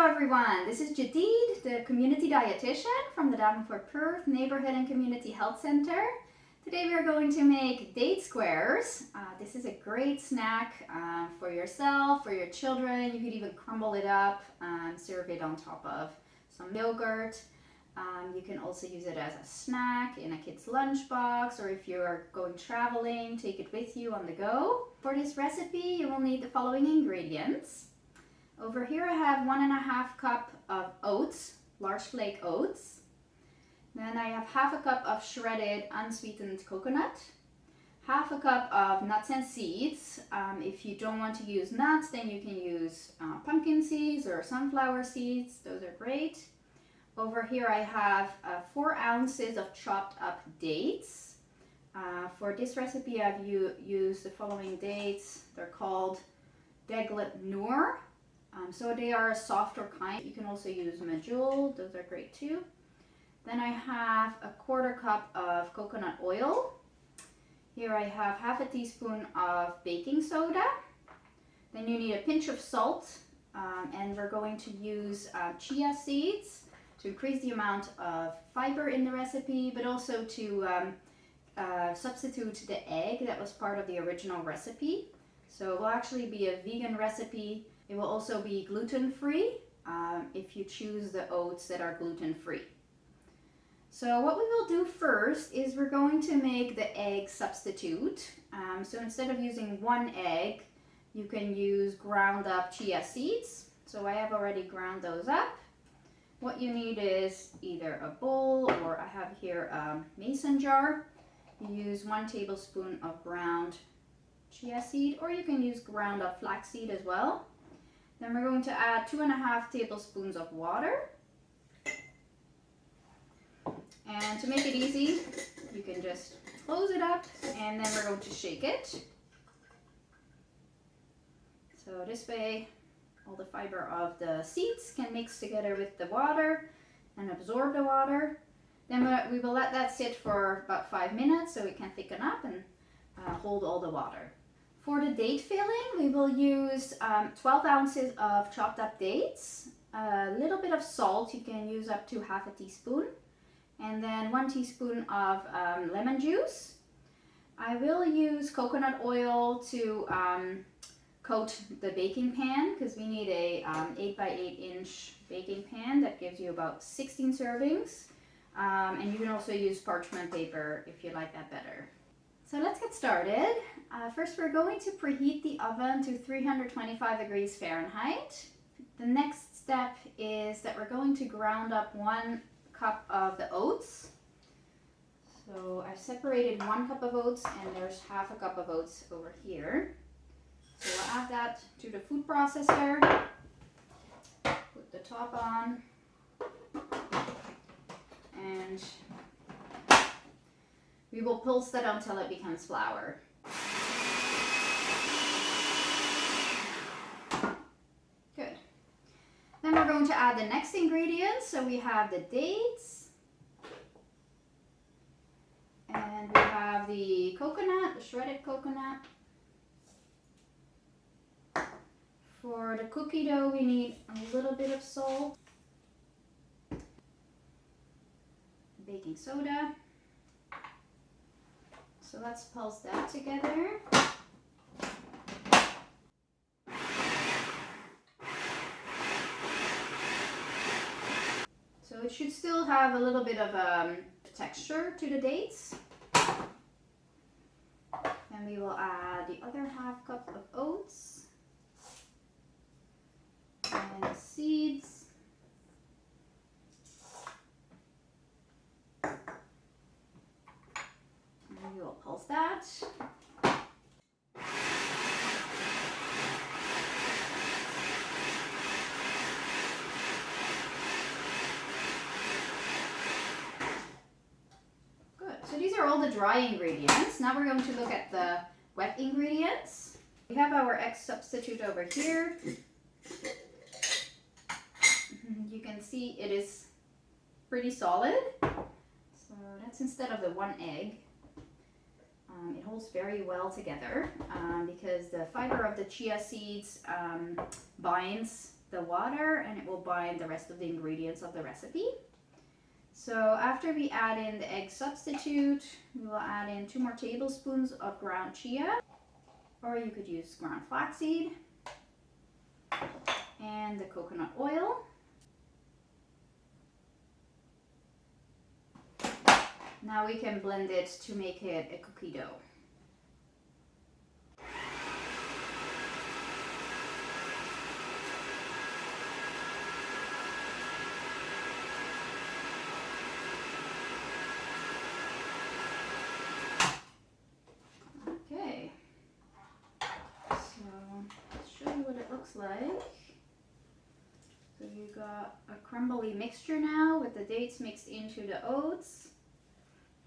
Hello everyone, this is Jedid, the Community Dietitian from the Davenport Perth Neighborhood and Community Health Center. Today we are going to make date squares. This is a great snack for yourself, for your children. You could even crumble it up and serve it on top of some yogurt. You can also use it as a snack in a kid's lunchbox, or if you're going traveling, take it with you on the go. For this recipe, you will need the following ingredients. Over here I have 1.5 cup of oats, large flake oats. Then I have half a cup of shredded unsweetened coconut, half a cup of nuts and seeds. If you don't want to use nuts, then you can use pumpkin seeds or sunflower seeds. Those are great. Over here I have 4 ounces of chopped up dates. For this recipe I've used the following dates. They're called Deglet Noor. So they are a softer kind. You can also use medjool, those are great too. Then I have a 1/4 cup of coconut oil. Here I have half a teaspoon of baking soda. Then you need a pinch of salt, and we're going to use chia seeds to increase the amount of fiber in the recipe, but also to substitute the egg that was part of the original recipe. So it will actually be a vegan recipe. It will also be gluten-free if you choose the oats that are gluten-free. So what we will do first is we're going to make the egg substitute. So instead of using 1 egg, you can use ground up chia seeds. So I have already ground those up. What you need is either a bowl, or I have here a mason jar. You use 1 tablespoon of ground chia seed, or you can use ground up flaxseed as well. Then we're going to add 2.5 tablespoons of water. And to make it easy, you can just close it up, and then we're going to shake it. So this way, all the fiber of the seeds can mix together with the water and absorb the water. Then we will let that sit for about 5 minutes so it can thicken up and hold all the water. For the date filling, we will use 12 ounces of chopped up dates, a little bit of salt, you can use up to half a teaspoon, and then 1 teaspoon of lemon juice. I will use coconut oil to coat the baking pan, because we need a 8 by 8 inch baking pan that gives you about 16 servings. And you can also use parchment paper if you like that better. So let's get started. First we're going to preheat the oven to 325 degrees Fahrenheit. The next step is that we're going to ground up 1 cup of the oats. So I've separated 1 cup of oats, and there's half a cup of oats over here. So we'll add that to the food processor, put the top on, and we will pulse that until it becomes flour. Good. Then we're going to add the next ingredients. So we have the dates, and we have the coconut, the shredded coconut. For the cookie dough, we need a little bit of salt, baking soda. So let's pulse that together. So it should still have a little bit of texture to the dates. Then we will add the other half cup of oats and the seeds. We will pulse that. Good. So these are all the dry ingredients. Now we're going to look at the wet ingredients. We have our egg substitute over here. You can see it is pretty solid. So that's instead of the 1 egg. It holds very well together because the fiber of the chia seeds binds the water and it will bind the rest of the ingredients of the recipe. So after we add in the egg substitute, we will add in 2 more tablespoons of ground chia, or you could use ground flaxseed, and the coconut oil. Now we can blend it to make it a cookie dough. Okay, so let's show you what it looks like. So you got a crumbly mixture now with the dates mixed into the oats.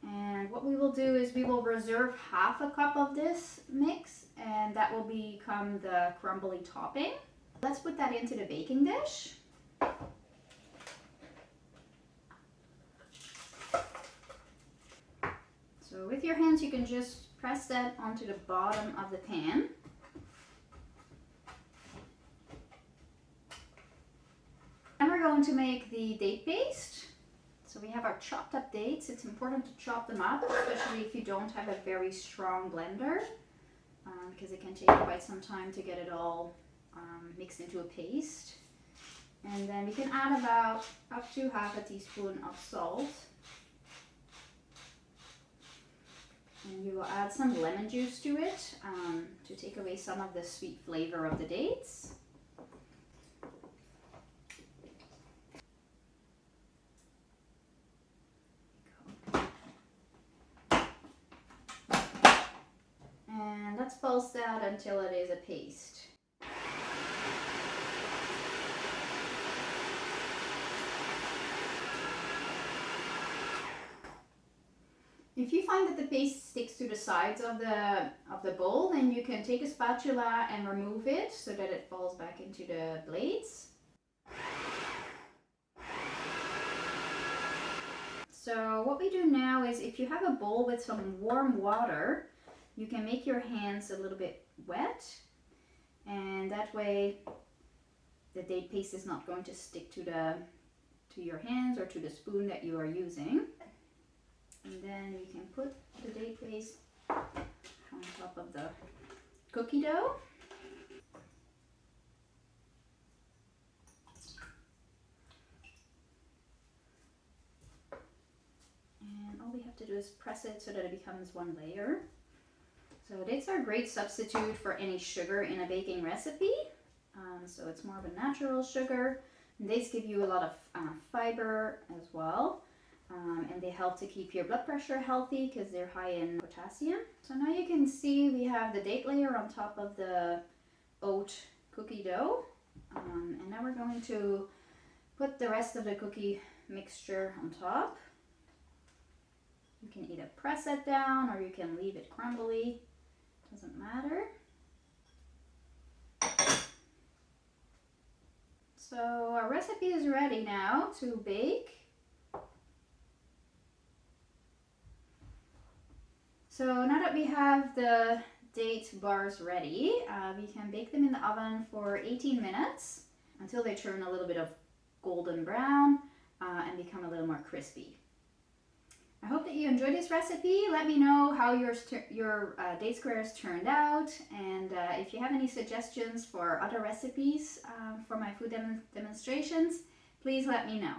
And what we will do is we will reserve half a cup of this mix, and that will become the crumbly topping. Let's put that into the baking dish. So with your hands you can just press that onto the bottom of the pan. Then we're going to make the date paste. So we have our chopped up dates. It's important to chop them up, especially if you don't have a very strong blender, because it can take quite some time to get it all mixed into a paste. And then we can add about up to half a teaspoon of salt. And you will add some lemon juice to it to take away some of the sweet flavor of the dates. And let's pulse that until it is a paste. If you find that the paste sticks to the sides of the bowl, then you can take a spatula and remove it so that it falls back into the blades. So what we do now is, if you have a bowl with some warm water, you can make your hands a little bit wet, and that way the date paste is not going to stick to your hands or to the spoon that you are using. And then we can put the date paste on top of the cookie dough. And all we have to do is press it so that it becomes one layer. So dates are a great substitute for any sugar in a baking recipe. So it's more of a natural sugar. And dates give you a lot of fiber as well. And they help to keep your blood pressure healthy because they're high in potassium. So now you can see we have the date layer on top of the oat cookie dough. And now we're going to put the rest of the cookie mixture on top. You can either press it down or you can leave it crumbly. Doesn't matter. So our recipe is ready now to bake. So now that we have the date bars ready, we can bake them in the oven for 18 minutes until they turn a little bit of golden brown and become a little more crispy. I hope that you enjoyed this recipe. Let me know how your date squares turned out, and if you have any suggestions for other recipes for my food demonstrations, please let me know.